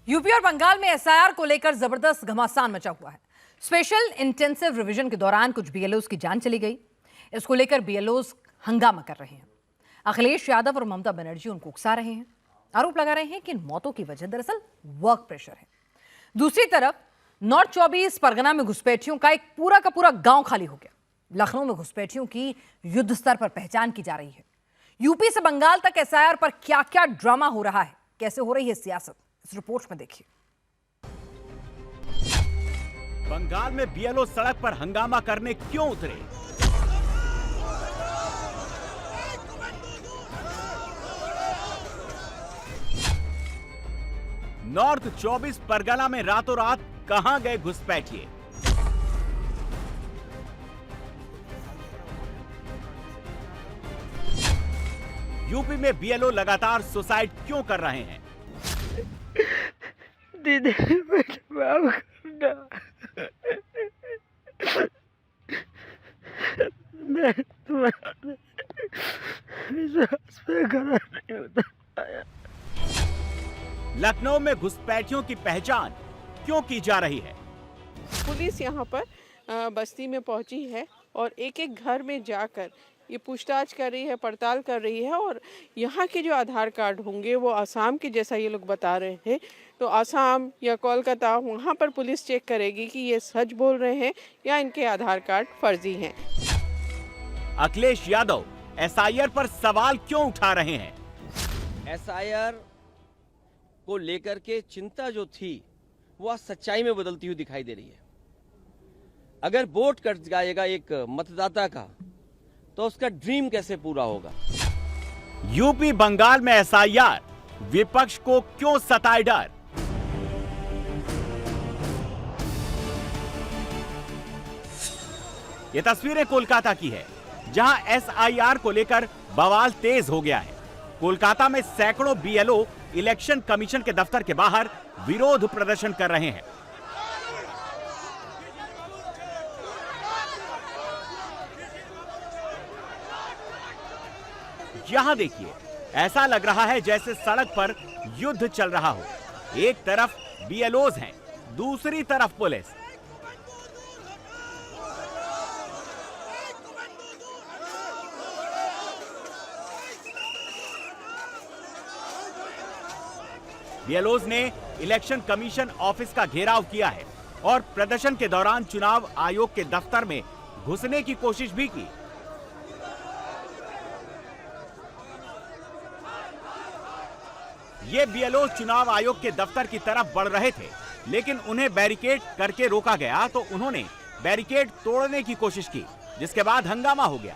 UP और बंगाल में SIR को लेकर जबरदस्त घमासान मचा हुआ है। स्पेशल इंटेंसिव रिवीजन के दौरान कुछ बीएलओज की जान चली गई। इसको लेकर बीएलओज हंगामा कर रहे हैं। अखिलेश यादव और ममता बनर्जी उनको उकसा रहे हैं। आरोप लगा रहे हैं कि इन मौतों की वजह दरअसल वर्क प्रेशर है। दूसरी तरफ नॉर्थ 24 परगना में घुसपैठियों का एक पूरा का पूरा गांव खाली हो गया। लखनऊ में घुसपैठियों की युद्ध स्तर पर पहचान की जा रही है। यूपी से बंगाल तक एसआईआर पर क्या क्या ड्रामा हो रहा है, कैसे हो रही है सियासत, इस रिपोर्ट में देखिए। बंगाल में बीएलओ सड़क पर हंगामा करने क्यों उतरे? नॉर्थ 24 परगना में रातों रात कहां गए घुसपैठिए? यूपी में बीएलओ लगातार सुसाइड क्यों कर रहे हैं? दीदी मुझे माफ करना। मैं तुम्हारे विश्वास पे खरा नहीं उतरा। लखनऊ में घुसपैठियों की पहचान क्यों की जा रही है? पुलिस यहाँ पर बस्ती में पहुंची है और एक एक घर में जाकर ये पूछताछ कर रही है, पड़ताल कर रही है। और यहाँ के जो आधार कार्ड होंगे वो आसाम के जैसा ये लोग बता रहे हैं, तो आसाम या कोलकाता वहाँ पर पुलिस चेक करेगी कि ये सच बोल रहे हैं या इनके आधार कार्ड फर्जी हैं। अखिलेश यादव एसआईआर पर सवाल क्यों उठा रहे हैं? एसआईआर को लेकर के चिंता जो थी वो आज सच्चाई में बदलती हुई दिखाई दे रही है। अगर वोट कट जाएगा एक मतदाता का तो उसका ड्रीम कैसे पूरा होगा? यूपी बंगाल में एसआईआर विपक्ष को क्यों सताए डर? ये तस्वीरें कोलकाता की है, जहां एसआईआर को लेकर बवाल तेज हो गया है। कोलकाता में सैकड़ों बीएलओ इलेक्शन कमीशन के दफ्तर के बाहर विरोध प्रदर्शन कर रहे हैं। यहां देखिए, ऐसा लग रहा है जैसे सड़क पर युद्ध चल रहा हो। एक तरफ बीएलओज हैं, दूसरी तरफ पुलिस। बीएलओज ने इलेक्शन कमीशन ऑफिस का घेराव किया है और प्रदर्शन के दौरान चुनाव आयोग के दफ्तर में घुसने की कोशिश भी की। ये बीएलओ चुनाव आयोग के दफ्तर की तरफ बढ़ रहे थे, लेकिन उन्हें बैरिकेड करके रोका गया तो उन्होंने बैरिकेड तोड़ने की कोशिश की, जिसके बाद हंगामा हो गया।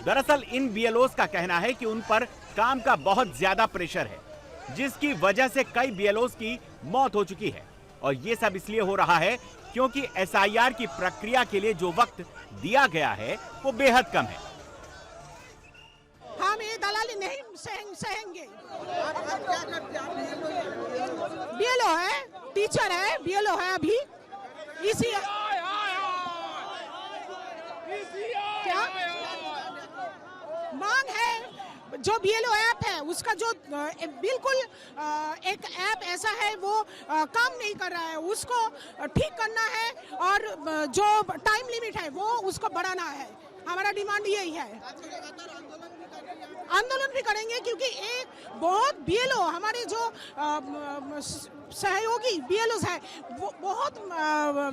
दरअसल इन बीएलओज का कहना है कि उन पर काम का बहुत ज्यादा प्रेशर है, जिसकी वजह से कई बीएलओज की मौत हो चुकी है। और ये सब इसलिए हो रहा है क्योंकि एसआईआर की प्रक्रिया के लिए जो वक्त दिया गया है वो बेहद कम है। हम ये दलाली नहीं सहेंगे। बीएलओ है, टीचर है, बीएलओ है अभी। इसी क्या मांग है? जो बीएलओ ऐप है उसका जो बिल्कुल एक ऐप ऐसा है वो काम नहीं कर रहा है, उसको ठीक करना है और जो टाइम लिमिट है वो उसको बढ़ाना है। हमारा डिमांड यही है। आंदोलन भी करेंगे क्योंकि एक बहुत बीएलओ हमारे जो सहयोगी बीएलओ है वो बहुत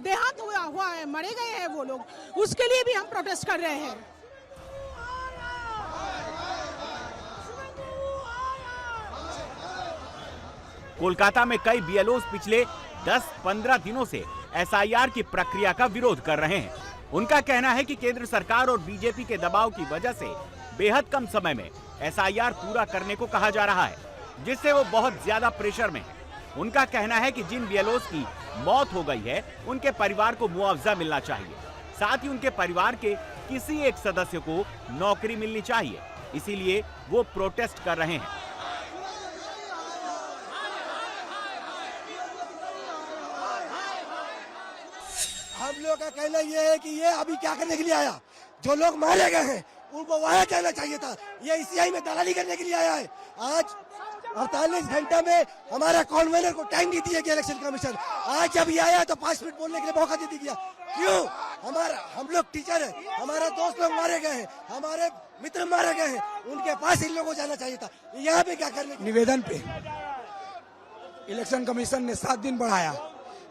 देहांत हुआ है, मरे गए हैं वो लोग, उसके लिए भी हम प्रोटेस्ट कर रहे हैं। कोलकाता में कई बीएलओज पिछले 10-15 दिनों से एसआईआर की प्रक्रिया का विरोध कर रहे हैं। उनका कहना है कि केंद्र सरकार और बीजेपी के दबाव की वजह से बेहद कम समय में एसआईआर पूरा करने को कहा जा रहा है, जिससे वो बहुत ज्यादा प्रेशर में है। उनका कहना है कि जिन बीएलओज की मौत हो गई है उनके परिवार को मुआवजा मिलना चाहिए, साथ ही उनके परिवार के किसी एक सदस्य को नौकरी मिलनी चाहिए। इसीलिए वो प्रोटेस्ट कर रहे हैं। हम लोग का कहना ये है कि ये अभी क्या करने के लिए आया? जो लोग मारे गए हैं उनको वहां जाना चाहिए था। ये ईसीआई में दलाली करने के लिए आया है। आज 48 घंटे में हमारा कॉन्वेनर को टाइम नहीं दिया गया इलेक्शन कमीशन। आज जब ये आया तो 5 मिनट बोलने के लिए मौका दे दिया। क्यों? हम लोग टीचर है, हमारे दोस्त लोग मारे गए हैं, हमारे मित्र मारे गए हैं, उनके पास इन लोगों को जाना चाहिए था। यहाँ पे क्या करने? निवेदन पे इलेक्शन कमीशन ने 7 दिन बढ़ाया।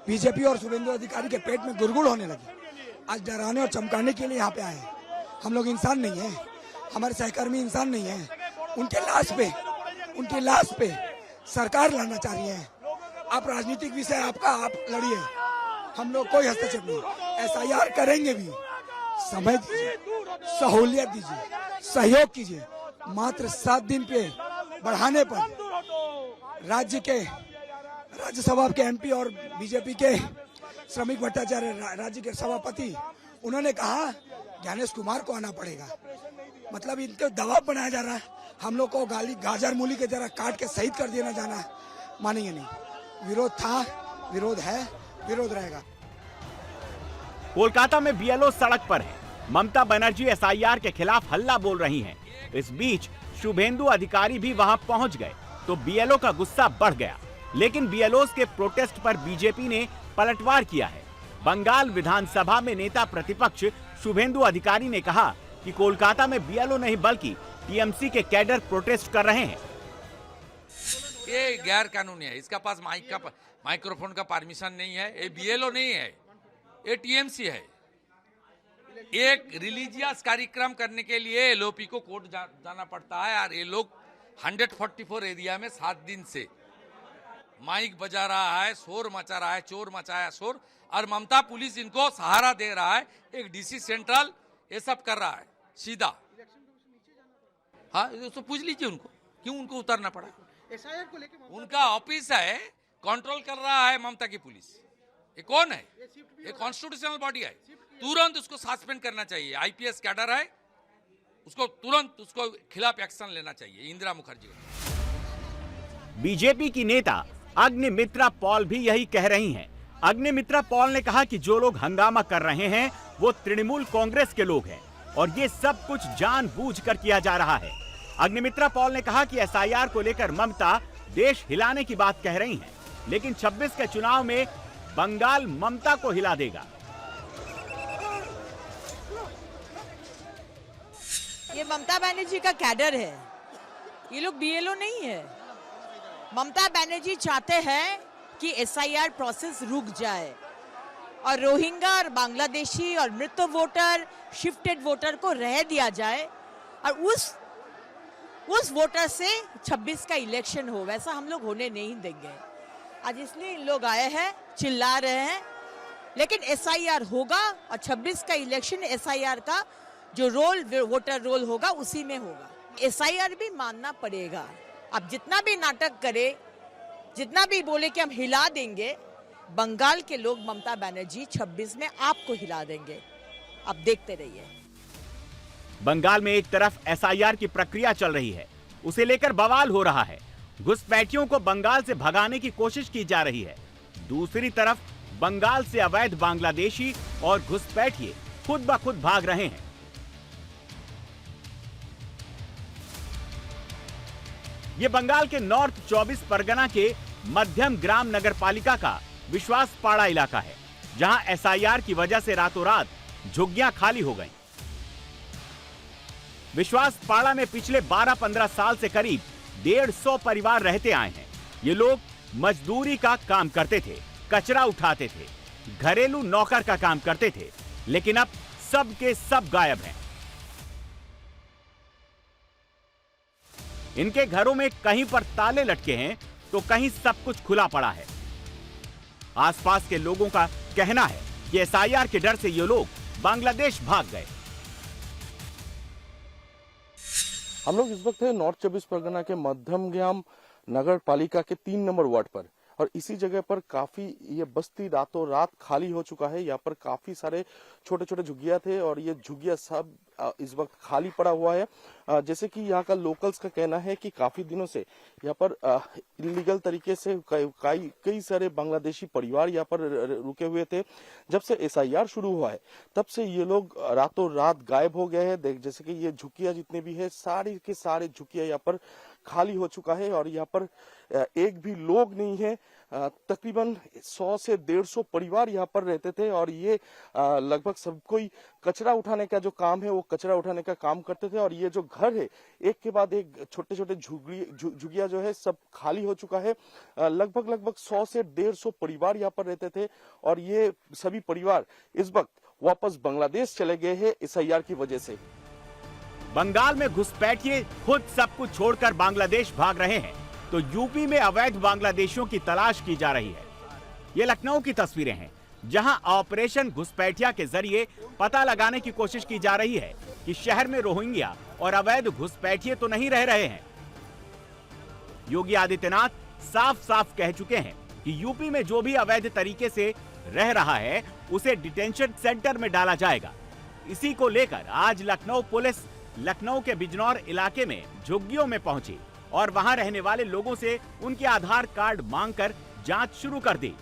बीजेपी और शुभेंदु अधिकारी के पेट में गुड़गुड़ होने लगी। आज डराने और चमकाने के लिए यहाँ पे आए। हम लोग इंसान नहीं है, हमारे सहकर्मी इंसान नहीं है। उनकी लाश पे सरकार लाना चाह रही है। आप राजनीतिक विषय आपका, आप लड़िए, हम लोग कोई हस्तक्षेप नहीं। SIR करेंगे भी, समय दीजिए, सहूलियत दीजिए, सहयोग कीजिए। मात्र 7 दिन पे बढ़ाने पर राज्यसभा के MP और बीजेपी के श्रमिक भट्टाचार्य राज्य के सभापति, उन्होंने कहा ज्ञानेश कुमार को आना पड़ेगा। मतलब इनके दबाव बनाया जा रहा है। हम लोग को गाजर मूली के जरा काट के शहीद कर देना जाना है, मानेंगे नहीं। विरोध था, विरोध है, विरोध रहेगा। कोलकाता में BLO सड़क पर है। ममता बनर्जी SIR के खिलाफ हल्ला बोल रही हैं। इस बीच शुभेंदु अधिकारी भी वहां पहुंच गए तो BLO का गुस्सा बढ़ गया। लेकिन BLOs के प्रोटेस्ट पर बीजेपी ने पलटवार किया है। बंगाल विधानसभा में नेता प्रतिपक्ष शुभेंदु अधिकारी ने कहा कि कोलकाता में BLO नहीं बल्कि TMC के कैडर प्रोटेस्ट कर रहे हैं। ये गैर कानूनी है। इसका पास माइक्रोफोन का परमिशन नहीं है। ये BLO नहीं है, ये TMC है। एक रिलीजियस कार्यक्रम करने के लिए LOP को कोर्ट जाना पड़ता है और ये लोग 144 एरिया में 7 दिन से माइक बजा रहा है, शोर मचा रहा है, चोर मचाया शोर, और ममता पुलिस इनको सहारा दे रहा है। एक DC सेंट्रल ये सब कर रहा है सीधा। हाँ, तो पूछ लीजिए उनको क्यों उनको उतरना पड़ा। SIR को लेके उनका ऑफिस है, कंट्रोल कर रहा है ममता की पुलिस। ये कौन है? ये कॉन्स्टिट्यूशनल बॉडी है। तुरंत उसको सस्पेंड करना चाहिए। IPS कैडर है, उसको तुरंत उसको खिलाफ एक्शन लेना चाहिए। इंदिरा मुखर्जी। बीजेपी की नेता अग्निमित्रा पॉल भी यही कह रही हैं। अग्निमित्रा पॉल ने कहा कि जो लोग हंगामा कर रहे हैं वो तृणमूल कांग्रेस के लोग हैं और ये सब कुछ जानबूझकर किया जा रहा है। अग्निमित्रा पॉल ने कहा कि SIR को लेकर ममता देश हिलाने की बात कह रही हैं, लेकिन 26 के चुनाव में बंगाल ममता को हिला देगा। ये ममता बनर्जी का कैडर है, ये लोग BLO नहीं है। ममता बनर्जी चाहते हैं कि SIR प्रोसेस रुक जाए और रोहिंग्या और बांग्लादेशी और मृत वोटर, शिफ्टेड वोटर को रह दिया जाए और उस वोटर से 26 का इलेक्शन हो। वैसा हम लोग होने नहीं देंगे। आज इसलिए इन लोग आए हैं, चिल्ला रहे हैं, लेकिन SIR होगा और 26 का इलेक्शन SIR का जो रोल, वोटर रोल होगा उसी में होगा। SIR भी मानना पड़ेगा। अब जितना भी नाटक करे, जितना भी बोले कि हम हिला देंगे, बंगाल के लोग ममता बनर्जी 26 में आपको हिला देंगे। अब देखते रहिए। बंगाल में एक तरफ SIR की प्रक्रिया चल रही है, उसे लेकर बवाल हो रहा है। घुसपैठियों को बंगाल से भगाने की कोशिश की जा रही है। दूसरी तरफ बंगाल से अवैध बांग्लादेशी और घुसपैठिए खुद ब खुद भाग रहे हैं। ये बंगाल के नॉर्थ 24 परगना के मध्यम ग्राम नगर पालिका का विश्वासपाड़ा इलाका है, जहां SIR की वजह से रातों रात झुग्गियां खाली हो गईं। विश्वासपाड़ा में पिछले 12-15 साल से करीब 150 परिवार रहते आए हैं। ये लोग मजदूरी का काम करते थे, कचरा उठाते थे, घरेलू नौकर का काम करते थे, लेकिन अब सब के सब गायब हैं। इनके घरों में कहीं पर ताले लटके हैं तो कहीं सब कुछ खुला पड़ा है। आसपास के लोगों का कहना है कि SIR के डर से ये लोग बांग्लादेश भाग गए। हम लोग इस वक्त है नॉर्थ 24 परगना के मध्यम ग्राम नगर पालिका के 3 नंबर वार्ड पर, और इसी जगह पर काफी ये बस्ती रातों रात खाली हो चुका है। यहाँ पर काफी सारे छोटे छोटे झुग्गियां थे और ये झुग्गियां सब इस वक्त खाली पड़ा हुआ है। जैसे कि यहाँ का लोकल्स का कहना है कि काफी दिनों से यहाँ पर इलीगल तरीके से कई सारे बांग्लादेशी परिवार यहाँ पर रुके हुए थे। जब से एसआईआर शुरू हुआ है तब से ये लोग रातों रात गायब हो गए हैं। जैसे कि ये झुग्गियां जितने भी है सारे के सारे झुग्गियां यहाँ पर खाली हो चुका है और यहाँ पर एक भी लोग नहीं है। तकरीबन 100 से 150 परिवार यहाँ पर रहते थे और ये लगभग सब कोई कचरा उठाने का जो काम है वो कचरा उठाने का काम करते थे। और ये जो घर है एक के बाद एक छोटे छोटे झुग्गियां जो है सब खाली हो चुका है। लगभग 100 से 150 परिवार यहाँ पर रहते थे और ये सभी परिवार इस वक्त वापस बांग्लादेश चले गए हैं एसआईआर की वजह से। बंगाल में घुसपैठिए खुद सब कुछ छोड़कर बांग्लादेश भाग रहे हैं तो यूपी में अवैध बांग्लादेशियों की तलाश की जा रही है। ये लखनऊ की तस्वीरें हैं जहां ऑपरेशन घुसपैठिया के जरिए पता लगाने की कोशिश की जा रही है कि शहर में रोहिंग्या और अवैध घुसपैठिए तो नहीं रह रहे हैं। योगी आदित्यनाथ साफ साफ कह चुके हैं कि यूपी में जो भी अवैध तरीके से रह रहा है उसे डिटेंशन सेंटर में डाला जाएगा। इसी को लेकर आज लखनऊ पुलिस लखनऊ के बिजनौर इलाके में झुग्गियों में पहुंची और वहां रहने वाले लोगों से उनके आधार कार्ड मांगकर जांच शुरू कर दी।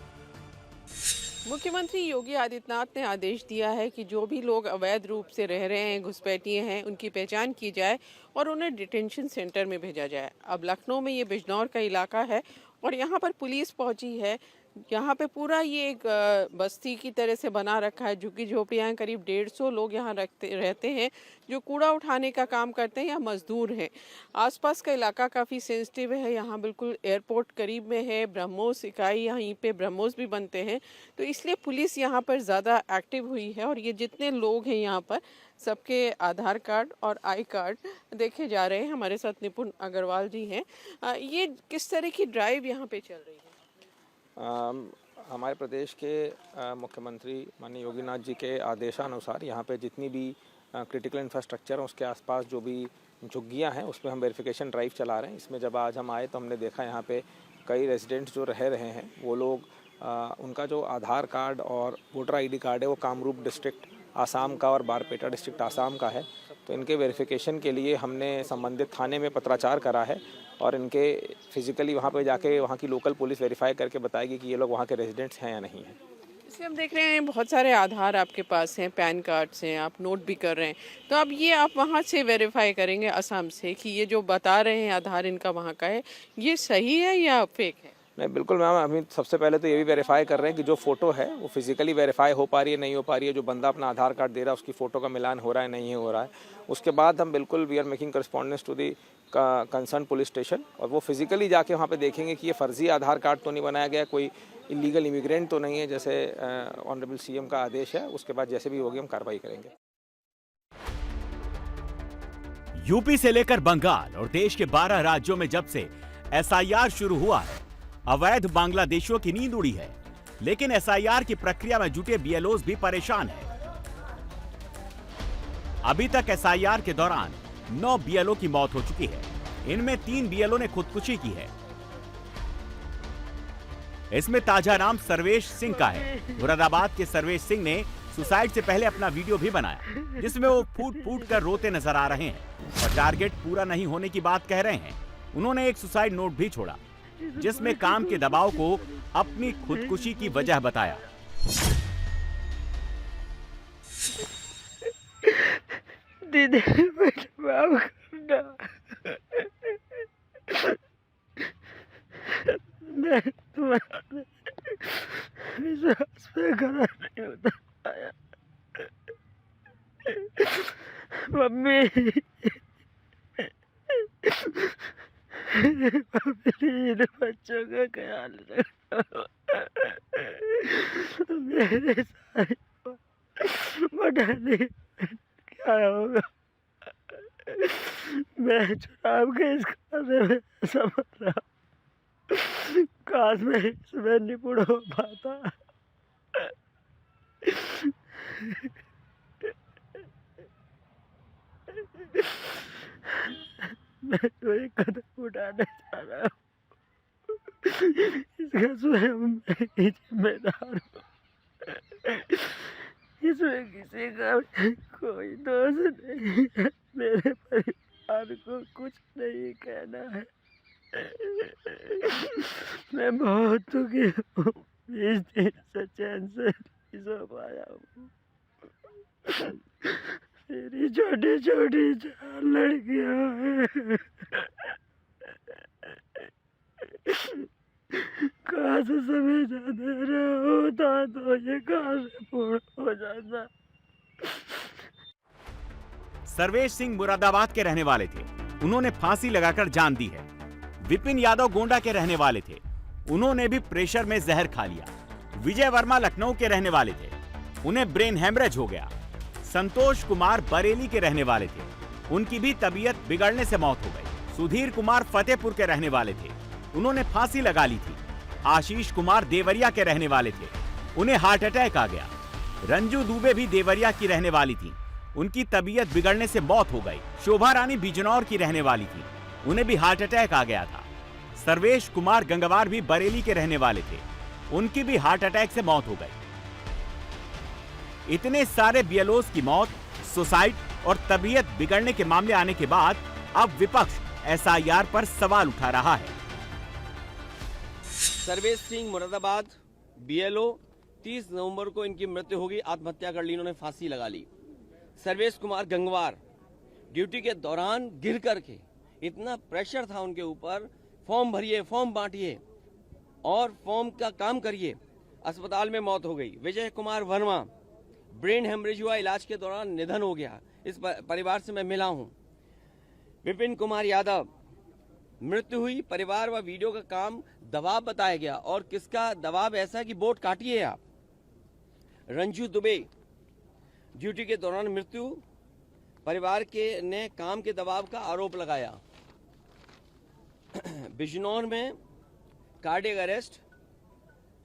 मुख्यमंत्री योगी आदित्यनाथ ने आदेश दिया है कि जो भी लोग अवैध रूप से रह रहे हैं, घुसपैठिए हैं, उनकी पहचान की जाए और उन्हें डिटेंशन सेंटर में भेजा जाए। अब लखनऊ में ये बिजनौर का इलाका है और यहाँ पर पुलिस पहुंची है। यहाँ पे पूरा ये एक बस्ती की तरह से बना रखा है। झुग्गी झोपड़ियाँ, करीब 150 लोग यहाँ रहते हैं जो कूड़ा उठाने का काम करते हैं या मजदूर हैं। आसपास का इलाका काफ़ी सेंसिटिव है। यहाँ बिल्कुल एयरपोर्ट करीब में है, ब्रह्मोस इकाई यहीं पे ब्रह्मोस भी बनते हैं, तो इसलिए पुलिस यहाँ पर ज़्यादा एक्टिव हुई है। और ये जितने लोग हैं यहाँ पर सबके आधार कार्ड और आई कार्ड देखे जा रहे हैं। हमारे साथ निपुण अग्रवाल जी हैं। ये किस तरह की ड्राइव यहाँ पे चल रही है? हमारे प्रदेश के मुख्यमंत्री माननीय योगीनाथ जी के आदेशानुसार यहाँ पे जितनी भी क्रिटिकल इंफ्रास्ट्रक्चर है उसके आसपास जो भी झुग्गियाँ हैं उसमें हम वेरिफिकेशन ड्राइव चला रहे हैं। इसमें जब आज हम आए तो हमने देखा यहाँ पे कई रेजिडेंट्स जो रह रहे हैं वो लोग उनका जो आधार कार्ड और वोटर आईडी कार्ड है वो कामरूप डिस्ट्रिक्ट आसाम का और बारपेटा डिस्ट्रिक्ट आसाम का है। तो इनके वेरिफिकेशन के लिए हमने संबंधित थाने में पत्राचार करा है और इनके फिजिकली वहाँ पे जाके वहाँ की लोकल पुलिस वेरीफाई करके बताएगी कि ये लोग वहाँ के रेजिडेंट्स हैं या नहीं हैं। इसलिए हम देख रहे हैं बहुत सारे आधार आपके पास हैं, पैन कार्ड्स हैं, आप नोट भी कर रहे हैं, तो अब ये आप वहाँ से वेरीफाई करेंगे असम से कि ये जो बता रहे हैं आधार इनका वहाँ का है, ये सही है या फेक है? नहीं, बिल्कुल मैम, अभी सबसे पहले तो ये भी वेरीफाई कर रहे हैं कि जो फ़ोटो है वो फिजिकली वेरीफाई हो पा रही है नहीं हो पा रही है। जो बंदा अपना आधार कार्ड दे रहा है उसकी फ़ोटो का मिलान हो रहा है नहीं हो रहा है। उसके बाद हम बिल्कुल we are making correspondence to the concern police station और वो फिजिकली जाके वहाँ पे देखेंगे कि ये फर्जी आधार कार्ड तो नहीं बनाया गया, कोई इलीगल इमिग्रेंट तो नहीं है, जैसे ऑनरेबल सीएम का आदेश है। उसके बाद जैसे भी होगी हम कार्रवाई करेंगे। यूपी से लेकर बंगाल और देश के 12 राज्यों में जब से एसआईआर शुरू हुआ है अवैध बांग्लादेशियों की नींद उड़ी है, लेकिन एसआईआर की प्रक्रिया में जुटे बीएलओज भी परेशान हैं। अभी तक एसआईआर के दौरान 9 बीएलओ की मौत हो चुकी है। इनमें 3 बीएलओ ने खुदकुशी की है। इसमें ताजा नाम सर्वेश सिंह का है। मुरादाबाद के सर्वेश सिंह ने सुसाइड से पहले अपना वीडियो भी बनाया जिसमें वो फूट फूट कर रोते नजर आ रहे हैं और टारगेट पूरा नहीं होने की बात कह रहे हैं। उन्होंने एक सुसाइड नोट भी छोड़ा जिसमें काम के दबाव को अपनी खुदकुशी की वजह बताया। दीदी मुझे माफ करना, मैं तुम्हारे विश्वास पे खरा नहीं उतारा। मम्मी प्लीज बच्चों का ख्याल रखो, मेरे साथ बढ़ाने क्या होगा। मैं चुनाव के इस खाते में समझ रहा, काश मैं इसमें निपुण हो पाता। मैं तो एक कदम उठाना चाह रहा हूँ। इसका स्वयं मैं ही जिम्मेदार हूँ। इसमें किसी का कोई दोष नहीं है। मेरे परिवार को कुछ नहीं कहना है। मैं बहुत दुखी हूँ। 20 दिन से चैन से नहीं सो पाया हूँ। मेरी छोटी छोटी 4 लड़कियां हैं। काश समय ज्यादा होता तो ये कार्य पूर्ण हो जाता। सर्वेश सिंह मुरादाबाद के रहने वाले थे, उन्होंने फांसी लगाकर जान दी है। विपिन यादव गोंडा के रहने वाले थे, उन्होंने भी प्रेशर में जहर खा लिया। विजय वर्मा लखनऊ के रहने वाले थे, उन्हें ब्रेन हेमरेज हो गया। संतोष कुमार बरेली के रहने वाले थे, उनकी भी तबीयत बिगड़ने से मौत हो गई। सुधीर कुमार फतेहपुर के रहने वाले थे, उन्होंने फांसी लगा ली थी। आशीष कुमार देवरिया के रहने वाले थे, उन्हें हार्ट अटैक आ गया। रंजू दुबे भी देवरिया की रहने वाली थी, उनकी तबीयत बिगड़ने से मौत हो गई। शोभा रानी बिजनौर की रहने वाली थी, उन्हें भी हार्ट अटैक आ गया था। सर्वेश कुमार गंगवार भी बरेली के रहने वाले थे, उनकी भी हार्ट अटैक से मौत हो गई। इतने सारे बीएलओज की मौत, सुसाइड और तबीयत बिगड़ने के मामले आने के बाद अब विपक्ष एसआईआर पर सवाल उठा रहा है। सर्वेश सिंह मुरादाबाद बीएलओ 30 नवंबर को इनकी मृत्यु होगी, आत्महत्या कर ली, इन्होंने फांसी लगा ली। सर्वेश कुमार गंगवार ड्यूटी के दौरान गिर करके, इतना प्रेशर था उनके ऊपर, फॉर्म भरिए, फॉर्म बांटिए और फॉर्म का काम करिए, अस्पताल में मौत हो गई। विजय कुमार वर्मा ब्रेन हेमरेज हुआ, इलाज के दौरान निधन हो गया। इस परिवार से मैं मिला हूं। विपिन कुमार यादव मृत्यु हुई, परिवार व वीडियो का काम दबाव बताया गया, और किसका दबाव ऐसा कि वोट काटिए आप। रंजू दुबे ड्यूटी के दौरान मृत्यु, परिवार के ने काम के दबाव का आरोप लगाया। बिजनौर में कार्डियक अरेस्ट,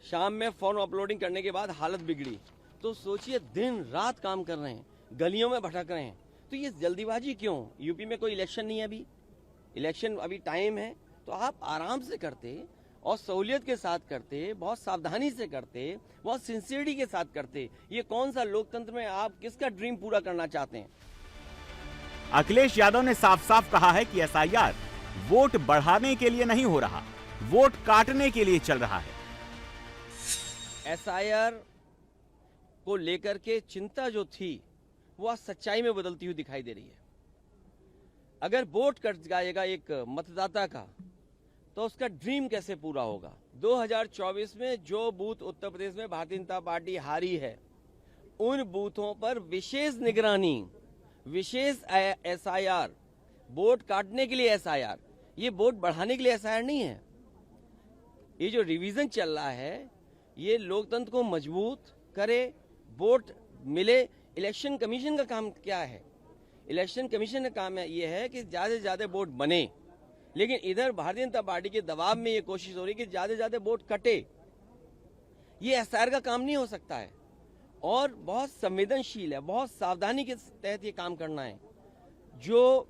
शाम में फोन अपलोडिंग करने के बाद हालत बिगड़ी। तो सोचिए, दिन रात काम कर रहे हैं, गलियों में भटक रहे हैं, तो ये जल्दीबाजी क्यों? यूपी में कोई इलेक्शन नहीं है, अभी इलेक्शन अभी टाइम है, तो आप आराम से करते और सहूलियत के साथ करते, बहुत सावधानी से करते, बहुत सिंसियरिटी के साथ करते। ये कौन सा लोकतंत्र में आप किसका ड्रीम पूरा करना चाहते हैं? अखिलेश यादव ने साफ साफ कहा है कि एसआईआर वोट बढ़ाने के लिए नहीं हो रहा, वोट काटने के लिए चल रहा है। एसआईआर को लेकर के चिंता जो थी वो आज सच्चाई में बदलती हुई दिखाई दे रही है। अगर वोट कट जाएगा एक मतदाता का, तो उसका ड्रीम कैसे पूरा होगा? 2024 में जो बूथ उत्तर प्रदेश में भारतीय जनता पार्टी हारी है, उन बूथों पर विशेष निगरानी, विशेष एसआईआर, वोट काटने के लिए एसआईआर, ये वोट बढ़ाने के लिए एसआईआर नहीं है। ये जो रिवीजन चल रहा है, ये लोकतंत्र को मजबूत करे, वोट मिले। इलेक्शन कमीशन का काम क्या है? इलेक्शन कमीशन का काम ये है कि ज्यादा से ज्यादा वोट बने, लेकिन इधर भारतीय जनता पार्टी के दबाव में ये कोशिश हो रही है कि ज्यादा से ज्यादा वोट कटे। ये एसआईआर का काम नहीं हो सकता है, और बहुत संवेदनशील है, बहुत सावधानी के तहत ये काम करना है। जो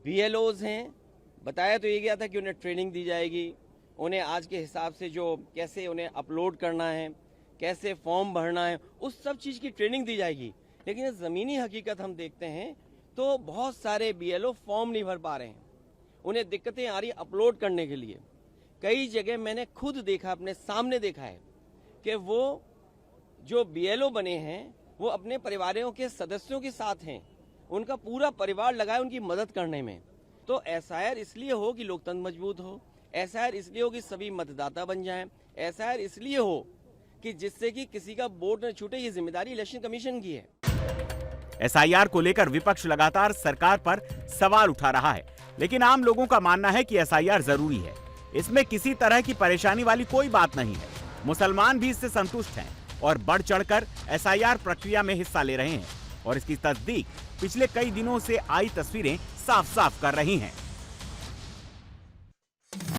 बीएलओज हैं, बताया तो ये गया था कि उन्हें ट्रेनिंग दी जाएगी, उन्हें आज के हिसाब से जो कैसे उन्हें अपलोड करना है, कैसे फॉर्म भरना है, उस सब चीज की ट्रेनिंग दी जाएगी। लेकिन जमीनी हकीकत हम देखते हैं तो बहुत सारे बीएलओ फॉर्म नहीं भर पा रहे हैं, उन्हें दिक्कतें आ रही अपलोड करने के लिए। कई जगह मैंने खुद देखा, अपने सामने देखा है कि वो जो बीएलओ बने हैं वो अपने परिवारों के सदस्यों के साथ हैं, उनका पूरा परिवार लगा है उनकी मदद करने में। तो एसआईआर इसलिए हो कि लोकतंत्र मजबूत हो, एसआईआर इसलिए हो कि सभी मतदाता बन जाएं, एसआईआर इसलिए हो कि जिससे कि किसी का वोट न छूटे। ये जिम्मेदारी इलेक्शन कमीशन की है। एसआईआर को लेकर विपक्ष लगातार सरकार पर सवाल उठा रहा है, लेकिन आम लोगों का मानना है कि एसआईआर जरूरी है, इसमें किसी तरह की परेशानी वाली कोई बात नहीं है। मुसलमान भी इससे संतुष्ट हैं और बढ़ चढ़कर एसआईआर प्रक्रिया में हिस्सा ले रहे हैं, और इसकी तस्दीक पिछले कई दिनों से आई तस्वीरें साफ साफ कर रही हैं।